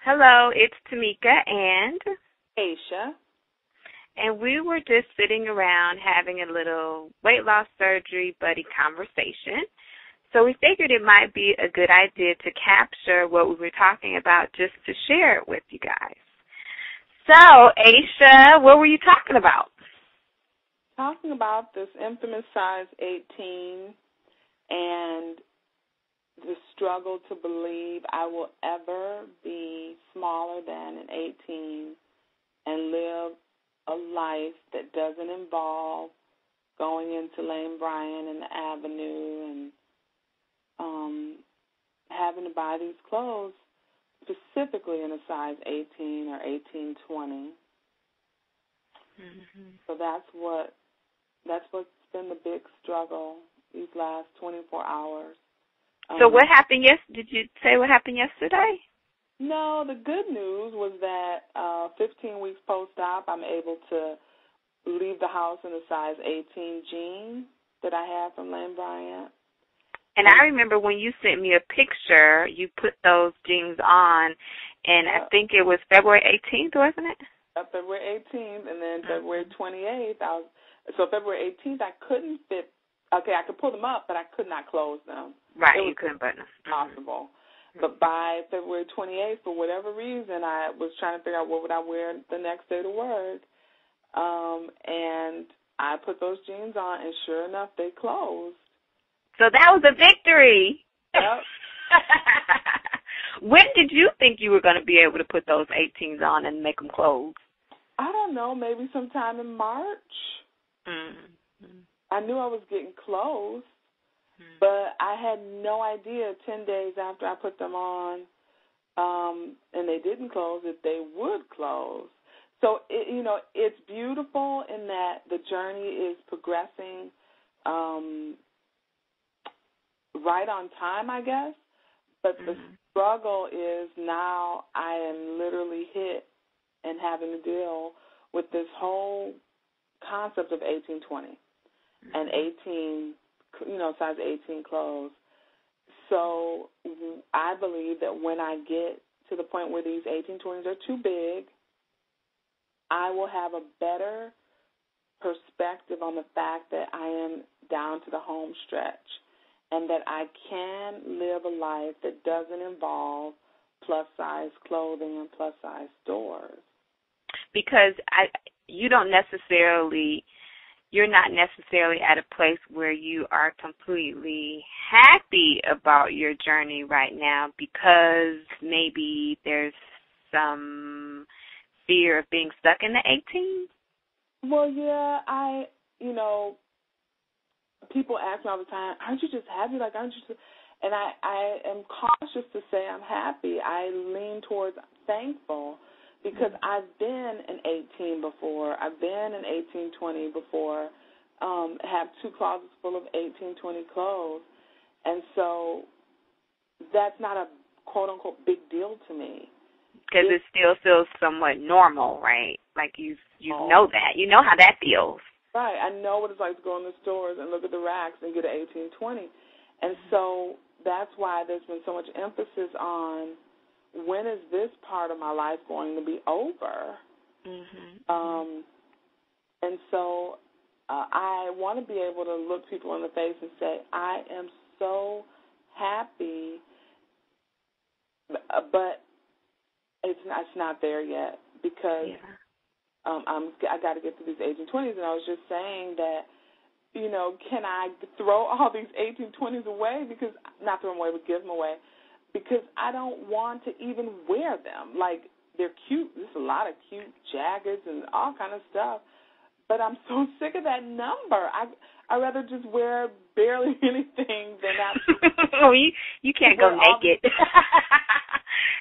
Hello, it's Tamika and Aisha. we were just sitting around having a little weight loss surgery buddy conversation. So we figured it might be a good idea to capture what we were talking about just to share it with you guys. So, Aisha, what were you talking about? Talking about this infamous size 18 and the struggle to believe I will ever be smaller than an 18 and live a life that doesn't involve going into Lane Bryant and the Avenue and having to buy these clothes specifically in a size 18 or 18-20. So that's what's been the big struggle these last 24 hours. So what happened Did you say what happened yesterday? No, the good news was that 15 weeks post-op, I'm able to leave the house in a size 18 jean that I had from Lane Bryant. And I remember when you sent me a picture, you put those jeans on, and I think it was February 18th, wasn't it? February 18th, and then February 28th. So February 18th, I couldn't fit. Okay, I could pull them up, but I could not close them. Right, you couldn't button them. Possible. But by February 28th, for whatever reason, I was trying to figure out what would I wear the next day to work. And I put those jeans on, and sure enough, they closed. So that was a victory. Yep. When did you think you were going to be able to put those 18s on and make them close? I don't know, maybe sometime in March. I knew I was getting close, but I had no idea 10 days after I put them on and they didn't close if they would close. So, it's beautiful in that the journey is progressing right on time, I guess, but the struggle is now I am literally hit and having to deal with this whole concept of 18-20 and 18, size 18 clothes. So I believe that when I get to the point where these 18-20s are too big, I will have a better perspective on the fact that I am down to the home stretch and that I can live a life that doesn't involve plus-size clothing and plus-size stores. Because you're not necessarily at a place where you are completely happy about your journey right now because maybe there's some fear of being stuck in the 18? Well, yeah, people ask me all the time, aren't you just happy? Aren't you just... And I am cautious to say I'm happy. I lean towards thankful because I've been an 18 before. I've been an 18-20 before, have 2 closets full of 18-20 clothes. And so that's not a quote-unquote big deal to me. Because it still feels somewhat normal, right? Like you know that. You know how that feels. Right. I know what it's like to go in the stores and look at the racks and get an 18-20. And so that's why there's been so much emphasis on when is this part of my life going to be over? And so I want to be able to look people in the face and say, I am so happy, but it's not there yet because I got to get to these 18-20s. And I was just saying that, can I throw all these 18-20s away? Because, not throw them away, but give them away. Because I don't want to even wear them. Like, they're cute. There's a lot of cute jackets and all kind of stuff. But I'm so sick of that number. I'd rather just wear barely anything than not. You can't go naked.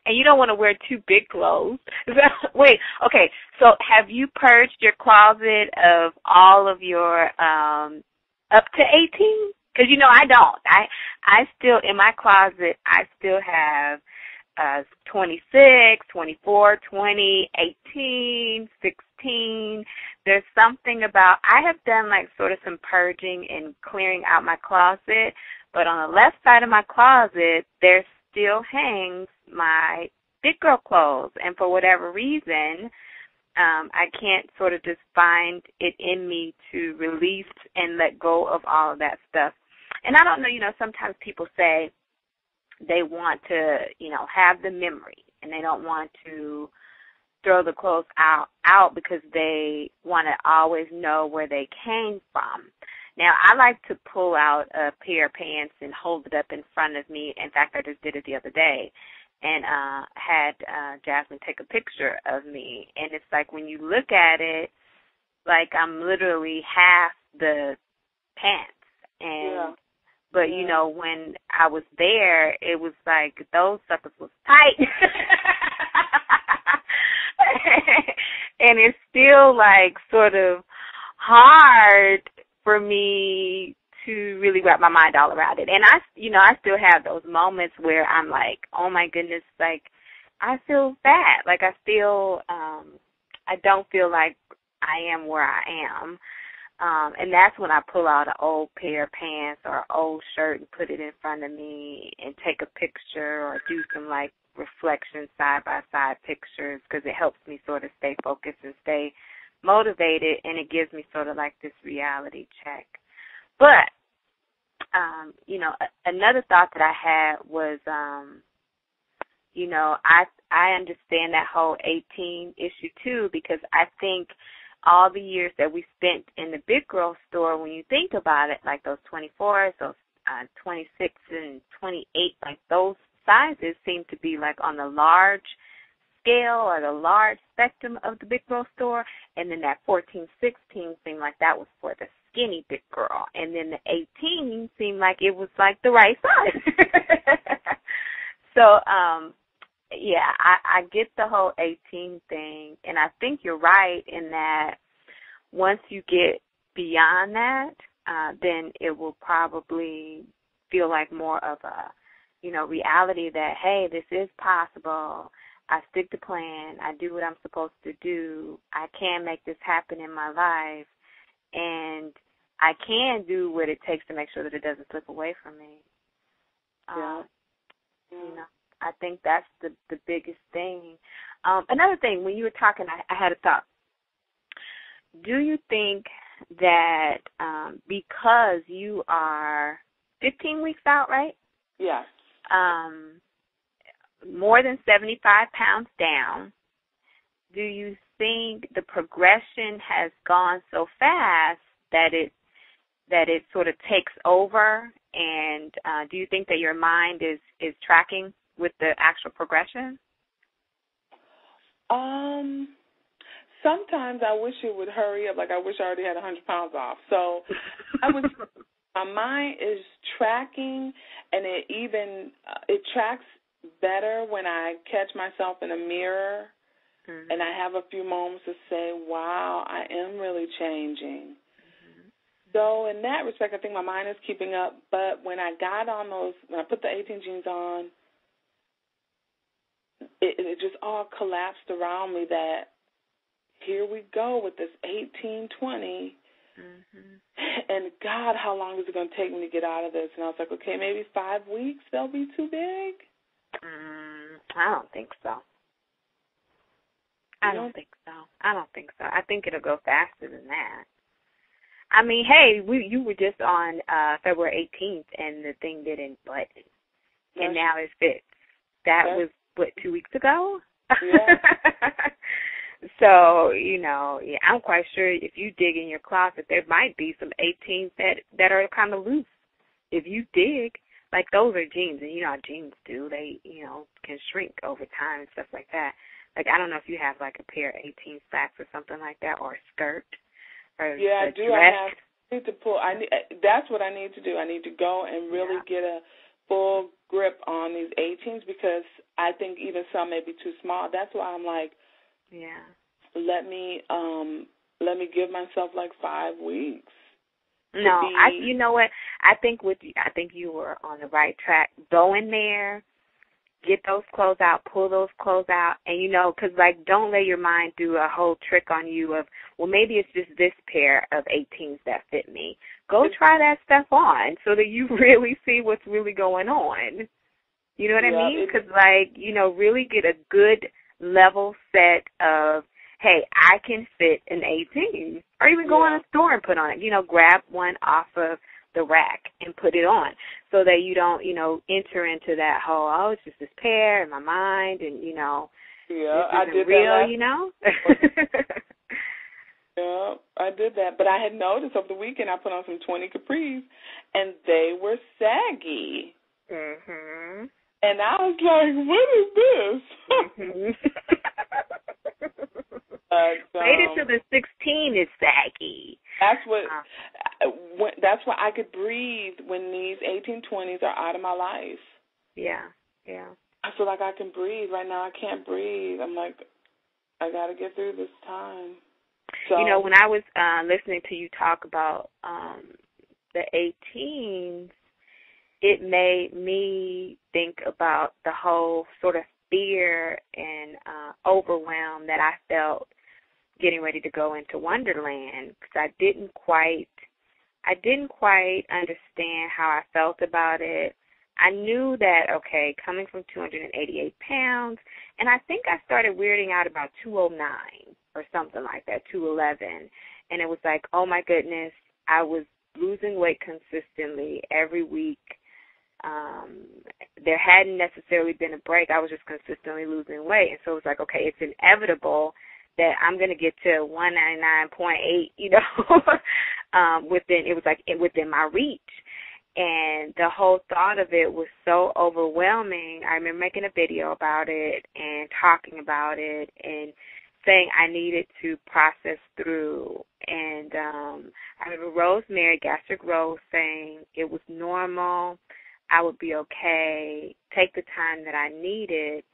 And you don't want to wear too big clothes. Wait, okay. So have you purged your closet of all of your up to 18? Because, I don't. I still, in my closet, I still have 26, 24, 20, 18, 16. There's something about, I have done sort of some purging and clearing out my closet, but on the left side of my closet, there still hangs my big girl clothes. And for whatever reason, I can't sort of just find it in me to release and let go of all of that stuff. And I don't know, sometimes people say they want to, have the memory and they don't want to throw the clothes out because they want to always know where they came from. Now, I like to pull out a pair of pants and hold it up in front of me. In fact, I just did it the other day and had Jasmine take a picture of me. And it's like when you look at it, like I'm literally half the pants. And But, when I was there, it was like those suckers was tight. And it's still, like, sort of hard for me to really wrap my mind all around it. And I still have those moments where I'm like, oh, my goodness, like, I feel bad. Like, I don't feel like I am where I am. And that's when I pull out an old pair of pants or an old shirt and put it in front of me and take a picture or do some, like, reflection side-by-side pictures because it helps me sort of stay focused and stay motivated, and it gives me sort of like this reality check. But, another thought that I had was, I understand that whole 18 issue too, because I think all the years that we spent in the big girl store, when you think about it, like those 24s, those 26 and 28, like those sizes seem to be like on the large scale or the large spectrum of the big girl store, and then that 14, 16 seemed like that was for the skinny big girl, and then the 18 seemed like it was like the right size. So, I get the whole 18 thing, and I think you're right in that once you get beyond that, then it will probably feel like more of a, reality that, hey, this is possible. I stick to plan. I do what I'm supposed to do. I can make this happen in my life, and I can do what it takes to make sure that it doesn't slip away from me. I think that's the biggest thing. Another thing, when you were talking, I had a thought. Do you think that because you are 15 weeks out, right? Yes. More than 75 pounds down, do you think the progression has gone so fast that it sort of takes over? And do you think that your mind is tracking with the actual progression? Sometimes I wish it would hurry up. Like I wish I already had 100 pounds off. So my mind is tracking, and it tracks better when I catch myself in a mirror, and I have a few moments to say, wow, I am really changing. So in that respect, I think my mind is keeping up. But when I put the 18 jeans on, it just all collapsed around me that here we go with this 18-20. And God, how long is it going to take me to get out of this? And I was like, okay, maybe 5 weeks, they'll be too big? I don't think so. I don't think so. I think it'll go faster than that. I mean, hey, you were just on February 18th, and the thing didn't button. And now it fits. That was, 2 weeks ago? Yeah. So, I'm quite sure if you dig in your closet, there might be some 18s that are kind of loose. If you dig, like those are jeans, and you know how jeans do. They, can shrink over time and stuff like that. Like, I don't know if you have, like, a pair of 18 slacks or something like that, or a skirt. Or yeah, I do. Dress. I need to pull. That's what I need to do. I need to go and really get a full grip on these 18s because I think even some may be too small. That's why I'm like, let me give myself like 5 weeks. No, you know what? I think you were on the right track. Go in there, get those clothes out, pull those clothes out, and because like don't let your mind do a whole trick on you of, well, maybe it's just this pair of 18s that fit me. Go try that stuff on so that you really see what's really going on. You know what I mean? Because, like, you know, really get a good level set of, hey, I can fit an 18. Or even go in a store and put on it. You know, grab one off of the rack and put it on so that you don't, you know, enter into that whole, oh, it's just this pair in my mind and, you know, this isn't real, you know? Yeah, I did that. But I had noticed over the weekend I put on some 20 capris, and they were saggy. Mm-hmm. And I was like, what is this? Wait until the 16 is saggy. That's why I could breathe when these 1820s are out of my life. Yeah. I feel like I can breathe. Right now I can't breathe. I'm like, I got to get through this time. So, you know, when I was listening to you talk about the 18s, it made me think about the whole sort of fear and overwhelm that I felt getting ready to go into Wonderland, because I didn't quite understand how I felt about it. I knew that, okay, coming from 288 pounds, and I think I started weirding out about 209 or something like that, 211, and it was like, oh my goodness, I was losing weight consistently every week. There hadn't necessarily been a break. I was just consistently losing weight, and so it was like, okay, it's inevitable that I'm going to get to 199.8, you know, within my reach. And the whole thought of it was so overwhelming. I remember making a video about it and talking about it and saying I needed to process through. And I remember Rosemary, Gastric Rose, saying it was normal, I would be okay, take the time that I needed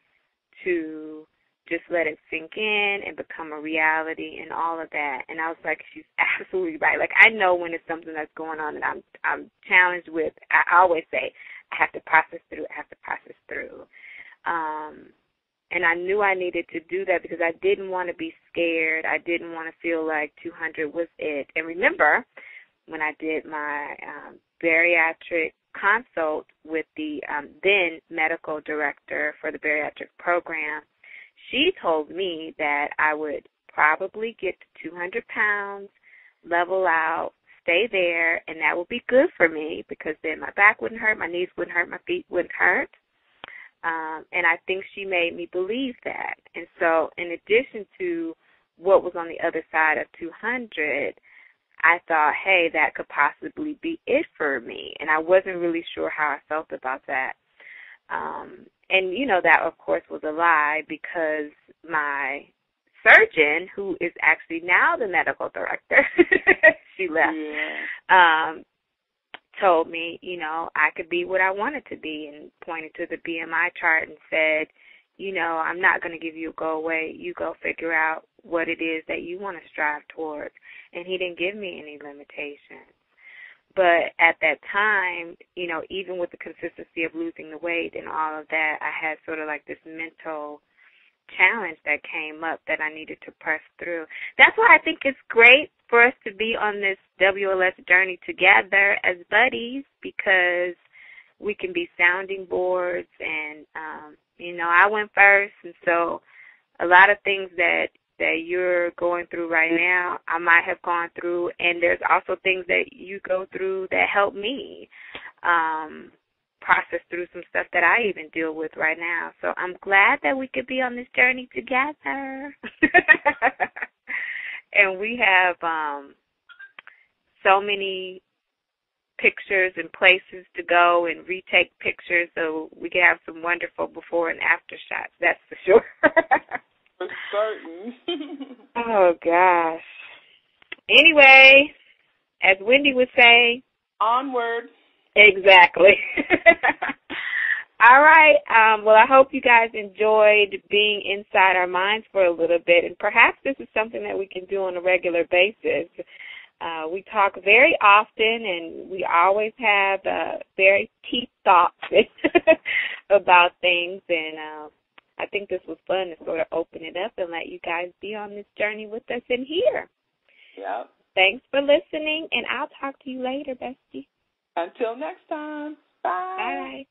to just let it sink in and become a reality and all of that. And I was like, she's absolutely right. Like, I know when it's something that's going on that I'm challenged with. I always say, I have to process through. And I knew I needed to do that because I didn't want to be scared. I didn't want to feel like 200 was it. And remember, when I did my bariatric consult with the then medical director for the bariatric program, she told me that I would probably get to 200 pounds, level out, stay there, and that would be good for me because then my back wouldn't hurt, my knees wouldn't hurt, my feet wouldn't hurt. And I think she made me believe that. And so in addition to what was on the other side of 200, I thought, hey, that could possibly be it for me. And I wasn't really sure how I felt about that. And, you know, that, of course, was a lie because my surgeon, who is actually now the medical director, she left, told me, you know, I could be what I wanted to be and pointed to the BMI chart and said, you know, I'm not going to give you a go away. You go figure out what it is that you want to strive towards. And he didn't give me any limitations. But at that time, you know, even with the consistency of losing the weight and all of that, I had sort of like this mental challenge that came up that I needed to press through. That's why I think it's great for us to be on this WLS journey together as buddies, because we can be sounding boards. And, you know, I went first, and so a lot of things that you're going through right now, I might have gone through, and there's also things that you go through that help me process through some stuff that I even deal with right now. So I'm glad that we could be on this journey together. And we have so many pictures and places to go and retake pictures so we can have some wonderful before and after shots, that's for sure. For certain. Oh, gosh. Anyway, as Wendy would say, onward. Exactly. All right. Well, I hope you guys enjoyed being inside our minds for a little bit, and perhaps this is something that we can do on a regular basis. We talk very often, and we always have very deep thoughts about things, and I think this was fun to sort of open it up and let you guys be on this journey with us in here. Yep. Thanks for listening, and I'll talk to you later, bestie. Until next time. Bye. Bye.